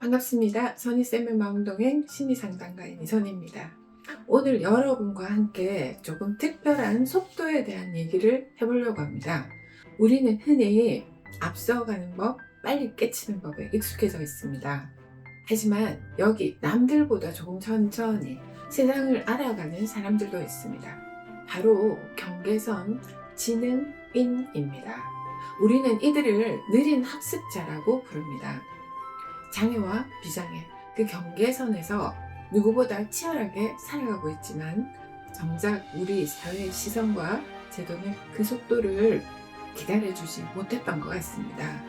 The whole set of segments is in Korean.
반갑습니다. 선희쌤의 마음동행 심리상담가인 이선희입니다. 오늘 여러분과 함께 조금 특별한 속도에 대한 얘기를 해보려고 합니다. 우리는 흔히 앞서가는 법, 빨리 깨치는 법에 익숙해져 있습니다. 하지만 여기 남들보다 조금 천천히 세상을 알아가는 사람들도 있습니다. 바로 경계선 지능인입니다. 우리는 이들을 느린 학습자라고 부릅니다. 장애와 비장애, 그 경계선에서 누구보다 치열하게 살아가고 있지만 정작 우리 사회의 시선과 제도는 그 속도를 기다려주지 못했던 것 같습니다.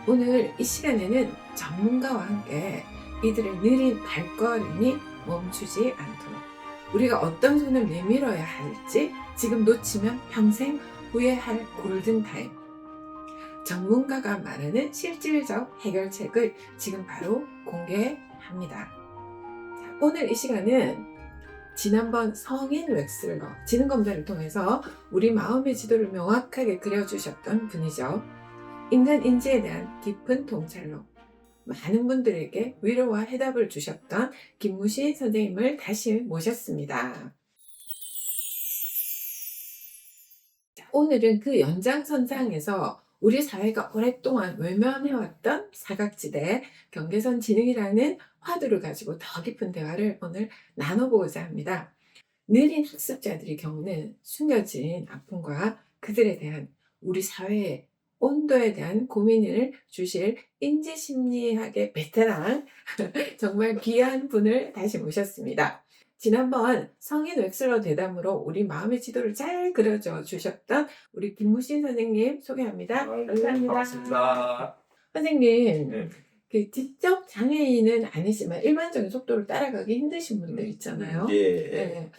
오늘 이 시간에는 전문가와 함께 이들의 느린 발걸음이 멈추지 않도록 우리가 어떤 손을 내밀어야 할지 지금 놓치면 평생 후회할 골든타임, 전문가가 말하는 실질적 해결책을 지금 바로 공개합니다. 오늘 이 시간은 지난번 성인 웩슬러 지능검사를 통해서 우리 마음의 지도를 명확하게 그려주셨던 분이죠. 인간 인지에 대한 깊은 통찰로 많은 분들에게 위로와 해답을 주셨던 김무신 선생님을 다시 모셨습니다. 오늘은 그 연장선상에서 우리 사회가 오랫동안 외면해왔던 사각지대, 경계선 지능이라는 화두를 가지고 더 깊은 대화를 오늘 나눠보고자 합니다. 느린 학습자들의 경우는 숨겨진 아픔과 그들에 대한 우리 사회의 온도에 대한 고민을 주실 인지심리학의 베테랑 정말 귀한 분을 다시 모셨습니다. 지난번 성인 웩슬러 대담으로 우리 마음의 지도를 잘 그려줘 주셨던 우리 김무신 선생님 소개합니다. 감사합니다. 반갑습니다. 선생님, 네. 그 지적 장애인은 아니지만 일반적인 속도를 따라가기 힘드신 분들 있잖아요. 예. 네.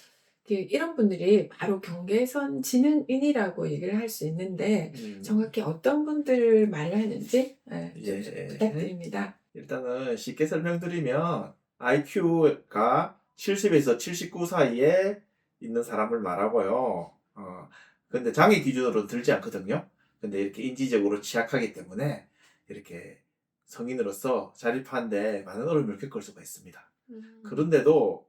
이런 분들이 바로 경계선 지능인이라고 얘기를 할 수 있는데 정확히 어떤 분들 말을 하는지 좀 예. 부탁드립니다. 일단은 쉽게 설명드리면 IQ가 70에서 79 사이에 있는 사람을 말하고요. 근데 장애 기준으로 들지 않거든요. 근데 이렇게 인지적으로 취약하기 때문에 이렇게 성인으로서 자립하는데 많은 어려움을 겪을 수가 있습니다. 그런데도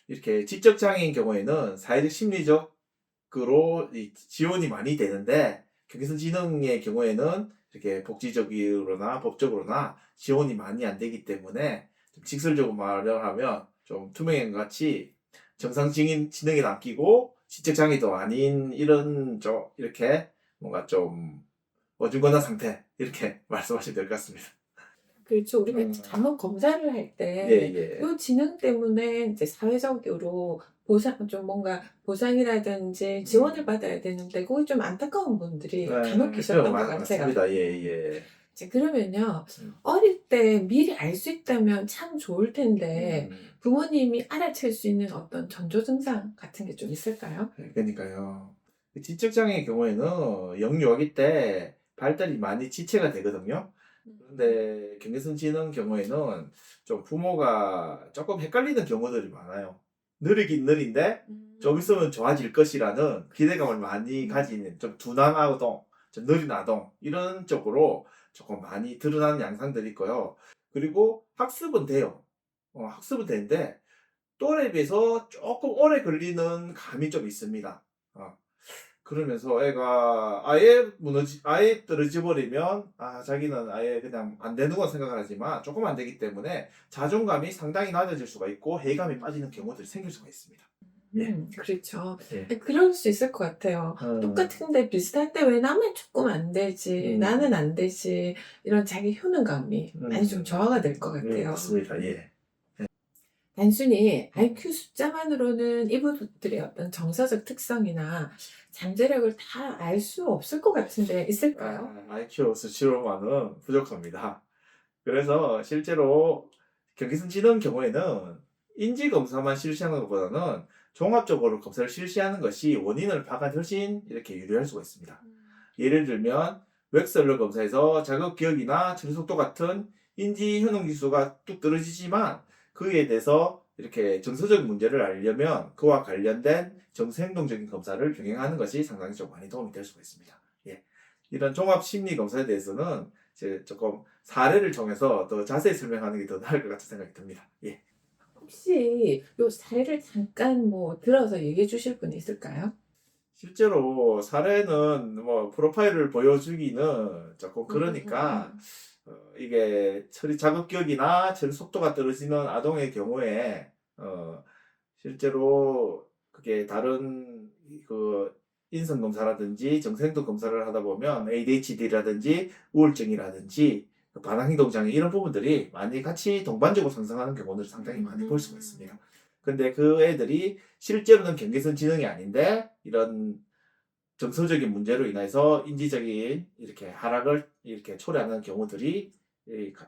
이렇게 지적 장애인 경우에는 사회적 심리적으로 지원이 많이 되는데 경계선 지능의 경우에는 이렇게 복지적으로나 법적으로나 지원이 많이 안 되기 때문에 좀 직설적으로 말하면 좀 투명인 것 같이 정상 지능에 남기고 지적 장애도 아닌 이런 좀 이렇게 뭔가 좀 어중간한 상태 이렇게 말씀하시면 될 것 같습니다. 그렇죠. 우리가 한번 검사를 할 때, 예. 이 지능 때문에 이제 사회적으로 좀 뭔가 보상이라든지 지원을 받아야 되는데, 그게 좀 안타까운 분들이 간혹 계셨던 것 같아요. 맞습니다. 예. 이제 그러면요, 음. 어릴 때 미리 알 수 있다면 참 좋을 텐데, 부모님이 알아챌 수 있는 어떤 전조 증상 같은 게 좀 있을까요? 그러니까요. 지적장애의 경우에는 영유아기 때 발달이 많이 지체가 되거든요. 근데 경계선 지능 경우에는 좀 부모가 조금 헷갈리는 경우들이 많아요. 느리긴 느린데 좀 있으면 좋아질 것이라는 기대감을 많이 가지는 좀 둔한 아동, 좀 느린 아동 이런 쪽으로 조금 많이 드러나는 양상들이 있고요. 그리고 학습은 돼요. 학습은 되는데 또래에 비해서 조금 오래 걸리는 감이 좀 있습니다. 그러면서 애가 아예 떨어져 버리면, 자기는 아예 그냥 안 되는 건 생각을 하지만 조금 안 되기 때문에 자존감이 상당히 낮아질 수가 있고 회의감이 빠지는 경우들이 생길 수가 있습니다. 그렇죠. 예. 그럴 수 있을 것 같아요. 똑같은데 비슷한데 왜 나만 조금 안 되지, 나는 안 되지, 이런 자기 효능감이 많이 좀 저하가 될 것 같아요. 맞습니다. 예. 단순히 IQ 숫자만으로는 이분들의 어떤 정서적 특성이나 잠재력을 다 알 수 없을 것 같은데 있을까요? IQ 수치로만은 부족합니다. 그래서 실제로 경계선 지능 경우에는 인지 검사만 실시하는 것보다는 종합적으로 검사를 실시하는 것이 원인을 파악하는 훨씬 이렇게 유리할 수가 있습니다. 예를 들면 웩슬러 검사에서 자극 기억이나 처리 속도 같은 인지 효능 지수가 뚝 떨어지지만 그에 대해서 이렇게 정서적 문제를 알려면 그와 관련된 정서행동적인 검사를 병행하는 것이 상당히 좀 많이 도움이 될 수가 있습니다. 예. 이런 종합 심리 검사에 대해서는 이제 조금 사례를 통해서 더 자세히 설명하는 게 더 나을 것 같은 생각이 듭니다. 예. 혹시 요 사례를 잠깐 뭐 들어서 얘기해 주실 분 있을까요? 실제로 사례는 뭐 프로파일을 보여주기는 조금 음, 그러니까 이게 처리 자극격이나 처리 속도가 떨어지는 아동의 경우에 실제로 그게 다른 그 인성 검사라든지 정생도 검사를 하다 보면 ADHD라든지 우울증이라든지 그 반항행동 장애 이런 부분들이 많이 같이 동반적으로 상승하는 경우를 상당히 많이 볼 수가 있습니다. 근데 그 애들이 실제로는 경계선 지능이 아닌데 이런 정서적인 문제로 인해서 인지적인 이렇게 하락을 이렇게 초래하는 경우들이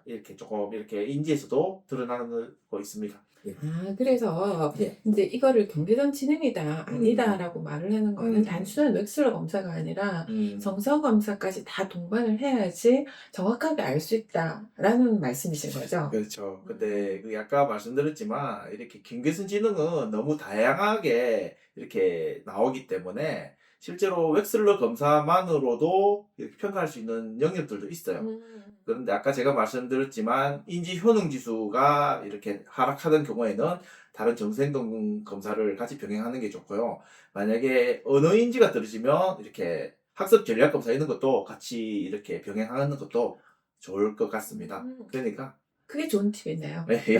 이렇게 조금 이렇게 인지에서도 드러나고 있습니다. 예. 그래서 예. 이제 이거를 경계선 지능이다, 아니다라고 말을 하는 거는 음. 단순한 웩슬러 검사가 아니라 음. 정서 검사까지 다 동반을 해야지 정확하게 알 수 있다라는 말씀이신 거죠? 그렇죠. 근데 그 아까 말씀드렸지만 이렇게 경계선 지능은 너무 다양하게 이렇게 나오기 때문에 실제로 웩슬러 검사만으로도 이렇게 평가할 수 있는 영역들도 있어요. 음. 그런데 아까 제가 말씀드렸지만 인지 효능 지수가 이렇게 하락하던 경우에는 다른 정서행동 검사를 같이 병행하는 게 좋고요. 만약에 언어 인지가 떨어지면 이렇게 학습 전략 검사 이런 것도 같이 이렇게 병행하는 것도 좋을 것 같습니다. 그러니까 그게 좋은 팁이네요. 예, 예,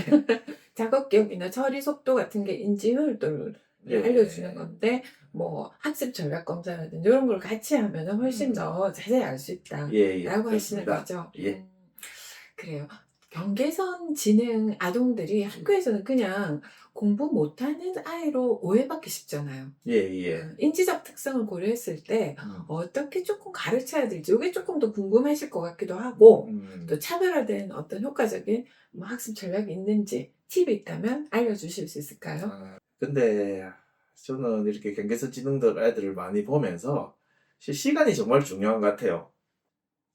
작업 기억이나 처리 속도 같은 게 인지 효율도를 예. 알려주는 건데 뭐 학습 전략 검사라든지 이런 걸 같이 하면은 훨씬 음. 더 자세히 알 수 예, 예, 있다라고 하시는 그렇습니다. 거죠. 예. 그래요. 경계선 지능 아동들이 학교에서는 그냥 공부 못하는 아이로 오해받기 쉽잖아요. 예, 예. 인지적 특성을 고려했을 때 음. 어떻게 조금 가르쳐야 될지 이게 조금 더 궁금하실 것 같기도 하고 음. 또 차별화된 어떤 효과적인 뭐 학습 전략이 있는지 팁이 있다면 알려주실 수 있을까요? 근데 저는 이렇게 경계선 지능들 애들을 많이 보면서 시간이 정말 중요한 것 같아요.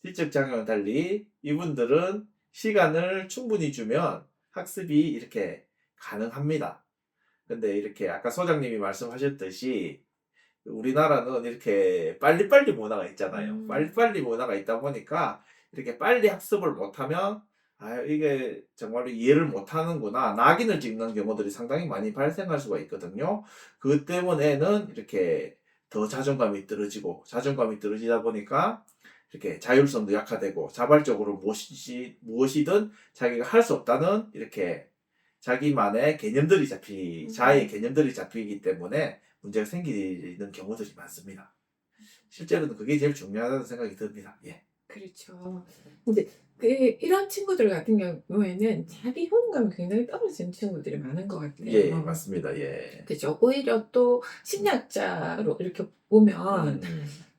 지적 장애와는 달리 이분들은 시간을 충분히 주면 학습이 이렇게 가능합니다. 근데 이렇게 아까 소장님이 말씀하셨듯이 우리나라는 이렇게 빨리빨리 문화가 있잖아요. 빨리빨리 문화가 있다 보니까 이렇게 빨리 학습을 못하면 이게 정말로 이해를 못하는구나. 낙인을 찍는 경우들이 상당히 많이 발생할 수가 있거든요. 그 때문에는 이렇게 더 자존감이 떨어지고 자존감이 떨어지다 보니까 이렇게 자율성도 약화되고 자발적으로 무엇이든 자기가 할 수 없다는 이렇게 자기만의 자의 개념들이 잡히기 때문에 문제가 생기는 경우들이 많습니다. 실제로는 그게 제일 중요하다는 생각이 듭니다. 예. 그렇죠. 근데 이런 친구들 같은 경우에는 자기 효능감이 굉장히 떨어지는 친구들이 많은 것 같아요. 예, 맞습니다. 예. 그죠. 오히려 또 심리학자로 이렇게 보면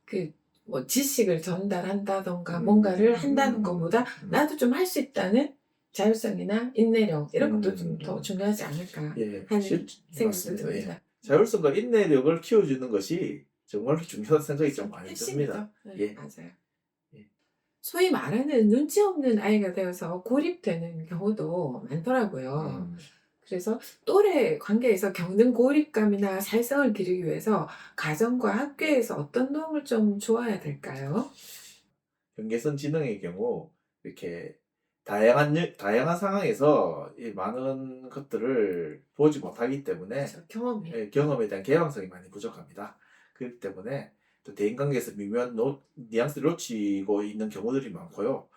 그 뭐 지식을 전달한다던가 뭔가를 한다는 것보다 나도 좀 할 수 있다는 자율성이나 인내력 이런 것도 좀 더 중요하지 않을까 예, 하는 생각도 맞습니다. 예. 듭니다. 자율성과 인내력을 키워주는 것이 정말로 중요한 생각이 좀 많이 듭니다. 핵심이죠. 네, 예. 맞아요. 예. 소위 말하는 눈치 없는 아이가 되어서 고립되는 경우도 많더라고요. 음. 그래서 또래 관계에서 겪는 고립감이나 살성을 기르기 위해서 가정과 학교에서 어떤 도움을 좀 주어야 될까요? 경계선 지능의 경우 이렇게 다양한 상황에서 이 많은 것들을 보지 못하기 때문에 그렇죠. 경험이. 예, 경험에 대한 개방성이 많이 부족합니다. 그렇기 때문에 또 대인관계에서 미묘한 뉘앙스를 놓치고 있는 경우들이 많고요.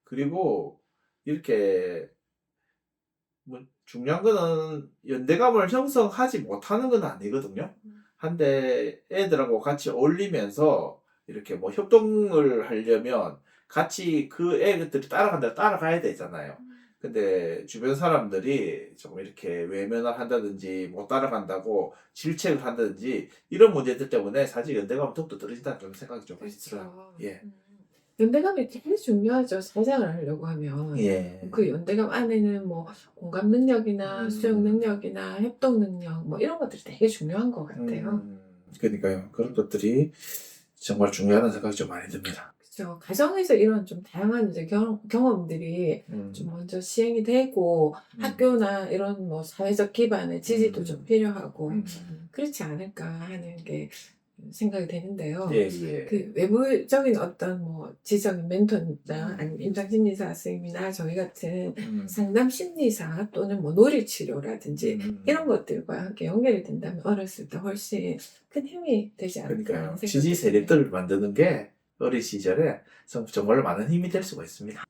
그리고 이렇게 뭐 중요한 거는 연대감을 형성하지 못하는 건 아니거든요. 한데 애들하고 같이 어울리면서 이렇게 뭐 협동을 하려면 같이 그 애들이 따라가야 되잖아요. 근데 주변 사람들이 조금 이렇게 외면을 한다든지 못 따라간다고 질책을 한다든지 이런 문제들 때문에 사실 연대감은 더욱더 떨어진다는 그런 생각이 좀 많이 들어요. 그렇죠. 예. 연대감이 제일 중요하죠. 사장을 하려고 하면. 예. 그 연대감 안에는 뭐 공감 능력이나 수용 음. 능력이나 협동 능력 뭐 이런 것들이 되게 중요한 것 같아요. 그러니까요. 그런 것들이 정말 중요하다는 생각이 좀 많이 듭니다. 그죠. 가정에서 이런 좀 다양한 이제 경험들이 좀 먼저 시행이 되고 학교나 이런 뭐 사회적 기반의 지지도 좀 필요하고 그렇지 않을까 하는 게 생각이 되는데요. 예, 예. 그 외부적인 어떤 뭐 지적인 멘토나 음. 아니면 임상심리사 선생님이나 저희 같은 음. 상담 심리사 또는 뭐 놀이치료라든지 이런 것들과 함께 연결이 된다면 어렸을 때 훨씬 큰 힘이 되지 않을까 하는 그러니까요. 생각이 지지 드네요. 세력들을 만드는 게 어린 시절에 정말로 많은 힘이 될 수가 있습니다.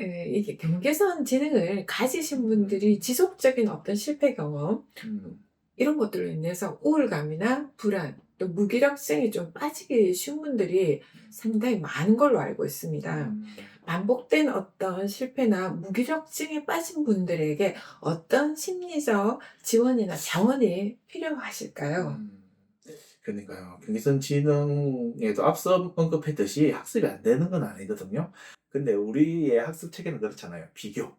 예, 이게 경계선 지능을 가지신 분들이 지속적인 어떤 실패 경험 음. 이런 것들로 인해서 우울감이나 불안, 또 무기력증이 좀 빠지기 쉬운 분들이 상당히 많은 걸로 알고 있습니다. 음. 반복된 어떤 실패나 무기력증에 빠진 분들에게 어떤 심리적 지원이나 자원이 필요하실까요? 그러니까요. 경계선 지능에도 앞서 언급했듯이 학습이 안 되는 건 아니거든요. 근데 우리의 학습 체계는 그렇잖아요. 비교.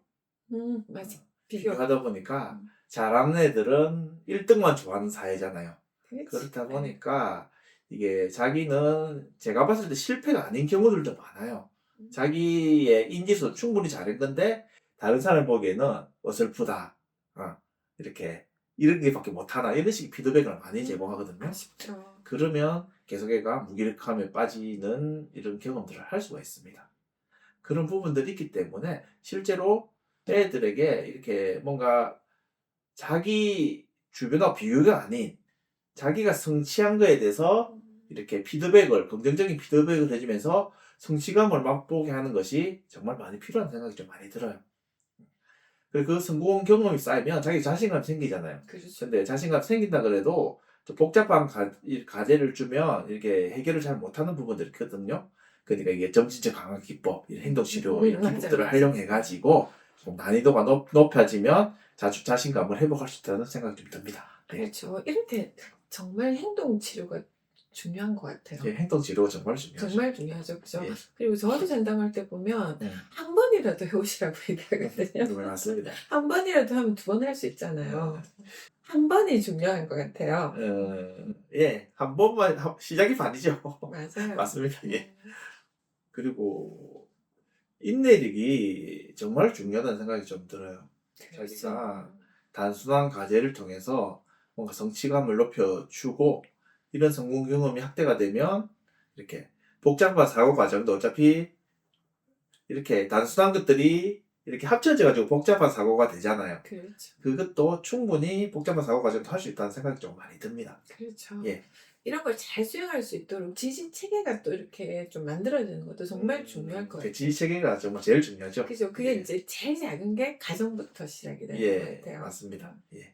맞아. 비교. 비교하다 보니까 음, 잘하는 애들은 1등만 좋아하는 사회잖아요. 그렇지. 그렇다 네. 보니까 이게 자기는 제가 봤을 때 실패가 아닌 경우들도 많아요. 자기의 인지도 충분히 잘한 건데 다른 사람 보기에는 어설프다. 이렇게 이런 게밖에 못하나 이런 식의 피드백을 많이 제공하거든요. 아쉽죠. 그러면 계속 애가 무기력함에 빠지는 이런 경험들을 할 수가 있습니다. 그런 부분들이 있기 때문에 실제로 애들에게 이렇게 뭔가 자기 주변과 비교가 아닌 자기가 성취한 거에 대해서 이렇게 피드백을, 긍정적인 피드백을 해주면서 성취감을 맛보게 하는 것이 정말 많이 필요한 생각이 좀 많이 들어요. 그리고 그 성공 경험이 쌓이면 자기 자신감 생기잖아요. 그렇죠. 근데 자신감 생긴다 그래도 좀 복잡한 과제를 주면 이렇게 해결을 잘 못하는 부분들이 있거든요. 그러니까 이게 점진적 강화 기법, 행동치료 이런 맞아요, 기법들을 맞아요. 활용해가지고 좀 난이도가 높아지면 자신감을 회복할 수 있다는 생각이 좀 듭니다. 네. 그렇죠. 이럴 때 정말 행동 치료가 중요한 것 같아요. 예, 행동치료가 정말 중요하죠. 정말 중요하죠. 그죠? 예. 그리고 저도 상담할 때 보면 네. 한 번이라도 해오시라고 얘기하거든요. 네, 맞습니다. 한 번이라도 하면 두 번 할 수 있잖아요. 한 번이 중요한 것 같아요. 예, 한 번만 시작이 반이죠. 맞아요. 맞습니다. 예. 그리고 인내력이 정말 중요하다는 생각이 좀 들어요. 그렇죠. 자기가 단순한 과제를 통해서 뭔가 성취감을 높여주고 이런 성공 경험이 확대가 되면 이렇게 복잡한 사고 과정도 어차피 이렇게 단순한 것들이 이렇게 합쳐져 가지고 복잡한 사고가 되잖아요. 그렇죠. 그것도 충분히 복잡한 사고 과정도 할 수 있다는 생각이 좀 많이 듭니다. 그렇죠. 예. 이런 걸 잘 수용할 수 있도록 지지 체계가 또 이렇게 좀 만들어지는 것도 정말 중요할 것 같아요. 지지 체계가 정말 제일 중요하죠. 그죠? 그게 예. 이제 제일 작은 게 가정부터 시작이 되는 것 예, 같아요. 맞습니다. 예.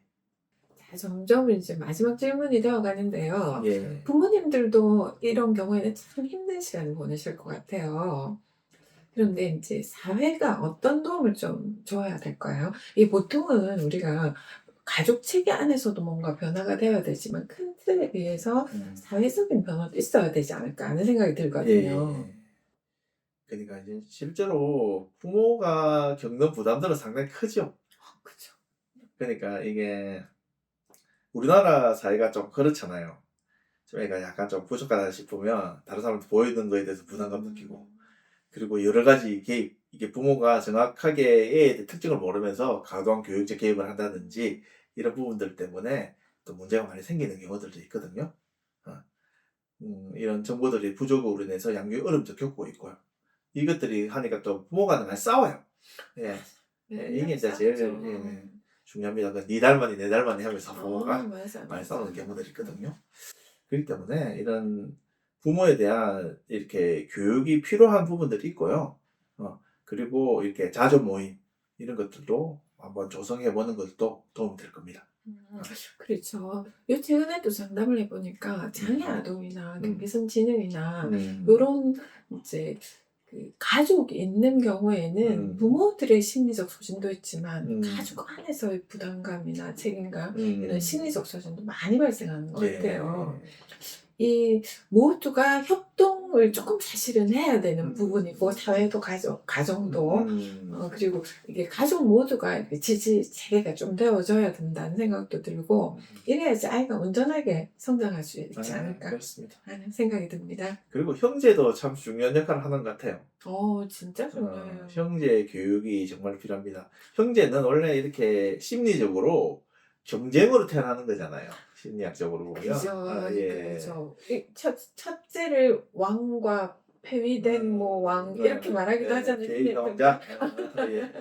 자, 점점 이제 마지막 질문이 되어 가는데요. 예. 부모님들도 이런 경우에는 참 힘든 시간을 보내실 것 같아요. 그런데 이제 사회가 어떤 도움을 좀 줘야 될까요? 이 보통은 우리가 가족 체계 안에서도 뭔가 변화가 되어야 되지만 큰 틀에 비해서 사회적인 변화도 있어야 되지 않을까 하는 생각이 들거든요. 예. 그러니까 이제 실제로 부모가 겪는 부담들은 상당히 크죠. 그죠. 그러니까 이게 우리나라 사회가 좀 그렇잖아요. 좀 애가 약간 좀 부족하다 싶으면 다른 사람한테 보이는 거에 대해서 부담감 느끼고 그리고 여러 가지 개입 이게 부모가 정확하게 애의 특징을 모르면서 과도한 교육적 개입을 한다든지 이런 부분들 때문에 또 문제가 많이 생기는 경우들도 있거든요. 어. 이런 정보들이 부족으로 인해서 양육의 어려움도 겪고 있고요. 이것들이 하니까 또 부모가 많이 싸워요. 예. 예, 이게 이제 제일 예, 중요합니다. 네 닮아니 내 닮아니 하면서 부모가 맞아, 많이 맞아. 싸우는 경우들이 있거든요. 그렇기 때문에 이런 부모에 대한 이렇게 교육이 필요한 부분들이 있고요. 그리고 이렇게 자조 모임 이런 것들도 한번 조성해 보는 것도 도움이 될 겁니다. 그렇죠. 요 최근에도 상담을 해보니까 장애 아동이나 경계선 지능이나 요런 이제 그 가족이 있는 경우에는 부모들의 심리적 소진도 있지만 가족 안에서의 부담감이나 책임감 이런 심리적 소진도 많이 발생하는 것 같아요. 이 모두가 협동을 조금 사실은 해야 되는 부분이고 사회도 가정도 그리고 이게 가족 모두가 이렇게 지지 체계가 좀 되어져야 된다는 생각도 들고 이래야지 아이가 온전하게 성장할 수 있지 않을까 그렇습니다. 하는 생각이 듭니다. 그리고 형제도 참 중요한 역할을 하는 것 같아요. 진짜 중요해요. 형제 교육이 정말 필요합니다. 형제는 원래 이렇게 심리적으로 경쟁으로 태어나는 거잖아요. 심리학적으로 보면. 그죠. 예. 그죠. 첫째를 왕과 폐위된 뭐 왕 이렇게 말하기도 하잖아요. 제2성자. 예.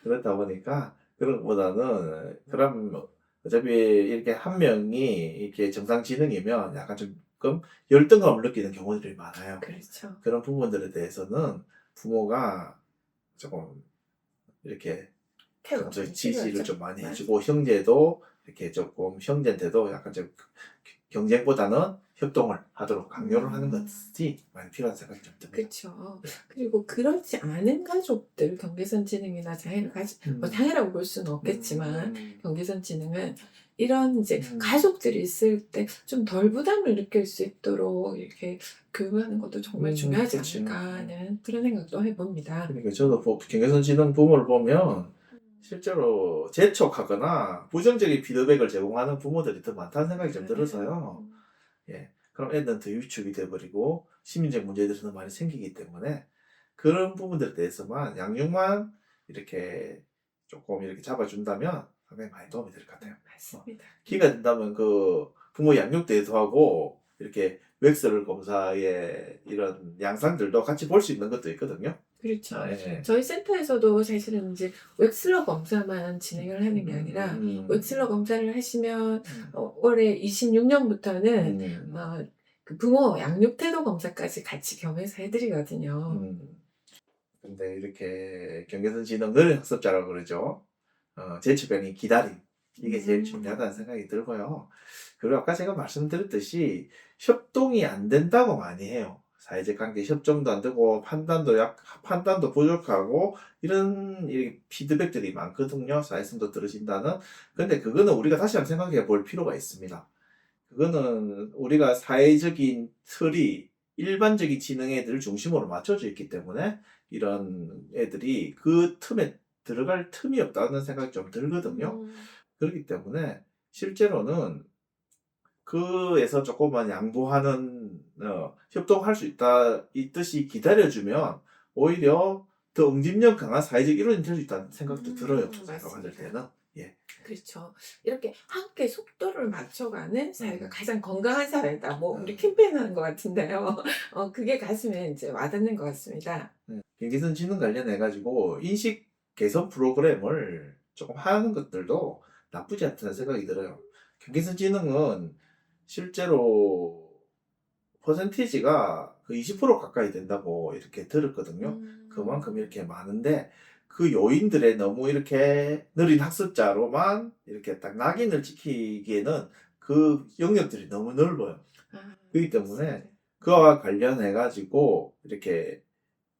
그렇다 보니까 그런 것보다는 그럼 어차피 이렇게 한 명이 이렇게 정상지능이면 약간 조금 열등감을 느끼는 경우들이 많아요. 그렇죠. 그런 부분들에 대해서는 부모가 조금 이렇게 케어가 평소에 많이 지지를 필요하죠. 좀 많이 맞아요. 해주고 형제도 이렇게 조금 형제한테도 약간 좀 경쟁보다는 협동을 하도록 강요를 하는 것이 많이 필요한 생각이 좀 듭니다. 그렇죠. 그리고 그렇지 않은 가족들 경계선 지능이나 장애를 뭐 장애라고 볼 수는 없겠지만 경계선 지능은 이런 이제 가족들이 있을 때 좀 덜 부담을 느낄 수 있도록 이렇게 교육하는 것도 정말 중요하지 그치. 않을까 하는 그런 생각도 해봅니다. 그러니까 저도 경계선 지능 부모를 보면 실제로 재촉하거나 부정적인 피드백을 제공하는 부모들이 더 많다는 생각이 좀 들어서요. 예. 그럼 애들은 더 위축이 돼버리고 심리적 문제들이 더 많이 생기기 때문에 그런 부분들에 대해서만 양육만 이렇게 조금 이렇게 잡아준다면 상당히 많이 도움이 될 것 같아요. 맞습니다. 기회가 된다면 그 부모 양육 데이트하고 이렇게 웩스럴 검사의 이런 양상들도 같이 볼 수 있는 것도 있거든요. 그렇죠. 예. 저희 센터에서도 사실은 이제 웩슬러 검사만 진행을 하는 게 아니라 웩슬러 검사를 하시면 올해 26년부터는 그 부모 양육 태도 검사까지 같이 겸해서 해드리거든요. 근데 이렇게 경계선 지능 느린 학습자라고 그러죠. 재치변이 기다림. 이게 제일 중요하다는 생각이 들고요. 그리고 아까 제가 말씀드렸듯이 협동이 안 된다고 많이 해요. 사회적 관계 협정도 안 되고 판단도 부족하고 이런 피드백들이 많거든요. 사회성도 떨어진다는. 근데 그거는 우리가 다시 한번 생각해 볼 필요가 있습니다. 그거는 우리가 사회적인 틀이 일반적인 지능 애들 중심으로 맞춰져 있기 때문에 이런 애들이 그 틈에 들어갈 틈이 없다는 생각이 좀 들거든요. 그렇기 때문에 실제로는 그에서 조금만 양보하는 협동할 수 있듯이 기다려주면 오히려 더 응집력 강한 사회적 이론이 될 수 있다는 생각도 들어요. 제가 봤을 때는. 예. 그렇죠. 이렇게 함께 속도를 맞춰가는 사회가 가장 건강한 사회다. 뭐 우리 캠페인 하는 것 같은데요. 그게 가슴에 이제 와닿는 것 같습니다. 경계선 지능 관련해가지고 인식 개선 프로그램을 조금 하는 것들도 나쁘지 않다는 생각이 들어요. 경계선 지능은 실제로 퍼센티지가 그 20% 가까이 된다고 이렇게 들었거든요. 그만큼 이렇게 많은데 그 요인들에 너무 이렇게 느린 학습자로만 이렇게 딱 낙인을 찍히기에는 그 영역들이 너무 넓어요. 그렇기 때문에 그와 관련해 가지고 이렇게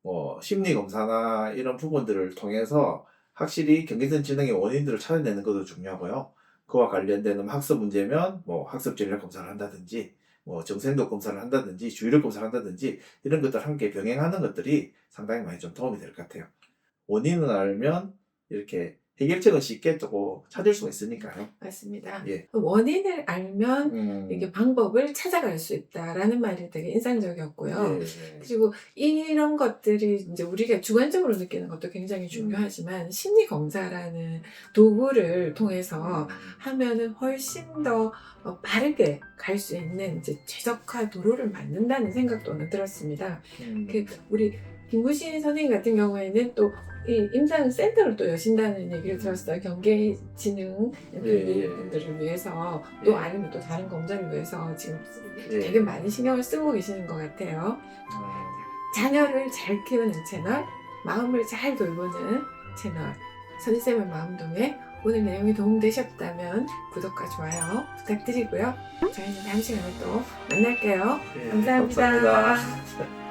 뭐 심리 검사나 이런 부분들을 통해서 확실히 경계선 지능의 원인들을 찾아내는 것도 중요하고요. 그와 관련되는 학습 문제면 뭐 학습 전략 검사를 한다든지 뭐 정서행동 검사를 한다든지 주의력 검사를 한다든지 이런 것들 함께 병행하는 것들이 상당히 많이 좀 도움이 될 것 같아요. 원인을 알면 이렇게 해결책은 쉽게 또 찾을 수가 있으니까요. 맞습니다. 예. 원인을 알면 이게 방법을 찾아갈 수 있다라는 말이 되게 인상적이었고요. 예. 그리고 이런 것들이 이제 우리가 주관적으로 느끼는 것도 굉장히 중요하지만 심리 검사라는 도구를 통해서 하면은 훨씬 더 빠르게 갈 수 있는 이제 최적화 도로를 만든다는 생각도 오늘 들었습니다. 우리 김구신 선생님 같은 경우에는 또 이 임상 센터를 또 여신다는 얘기를 들었어요. 경계지능 분들을 위해서 또 아니면 또 다른 검사를 위해서 지금 되게 많이 신경을 쓰고 계시는 것 같아요. 자녀를 잘 키우는 채널, 마음을 잘 돌보는 채널 선생님의 마음동에 오늘 내용이 도움되셨다면 구독과 좋아요 부탁드리고요. 저희는 다음 시간에 또 만날게요. 감사합니다.